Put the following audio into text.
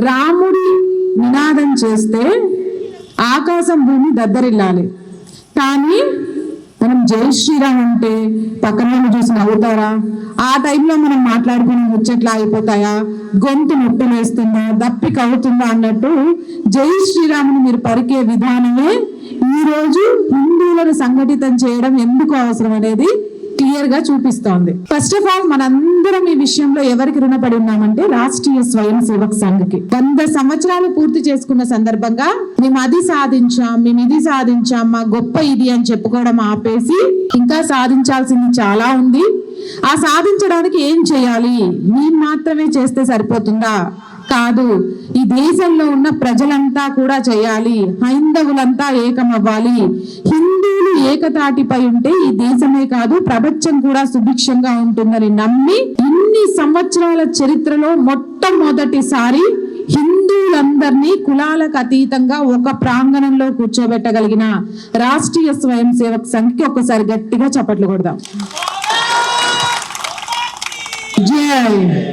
రాముడి నినాదం చేస్తే ఆకాశం భూమి దద్దరిల్లాలి. కానీ మనం జై శ్రీరామ్ అంటే పక్కన చూసి నవ్వుతారా? ఆ టైంలో మనం మాట్లాడుకుని ముచ్చట్లు అయిపోతాయా? గొంతు నొప్పి వేస్తుందా? దప్పిక అవుతుందా అన్నట్టు జై శ్రీరాముని మీరు పరికే విధానమే ఈరోజు హిందువులను సంఘటితం చేయడం ఎందుకు అవసరం అనేది క్లియర్ గా చూపిస్తోంది. ఫస్ట్ ఆఫ్ ఆల్ మనందరం ఈ విషయంలో ఎవరికి రుణపడి ఉన్నామంటే రాష్ట్రీయ స్వయం సేవక్ సంఘ్కి 100 సంవత్సరాలు పూర్తి చేసుకున్న సందర్భంగా మేము అది సాధించాం, మేము ఇది సాధించాం, మా గొప్ప ఇది అని చెప్పుకోవడం ఆపేసి ఇంకా సాధించాల్సింది చాలా ఉంది. ఆ సాధించడానికి ఏం చేయాలి? మేము మాత్రమే చేస్తే సరిపోతుందా? కాదు, ఈ దేశంలో ఉన్న ప్రజలంతా కూడా చేయాలి. హైందవులంతా ఏకమవ్వాలి. హిందువులు ఏకతాటిపై ఉంటే ఈ దేశమే కాదు ప్రపంచం కూడా సుభిక్షంగా ఉంటుందని నమ్మి ఇన్ని సంవత్సరాల చరిత్రలో మొట్టమొదటిసారి హిందువులందరినీ కులాలకు అతీతంగా ఒక ప్రాంగణంలో కూర్చోబెట్టగలిగిన రాష్ట్రీయ స్వయం సేవక్ సంఘ్కి ఒక్కసారి గట్టిగా చప్పట్లు కొడదాం. జై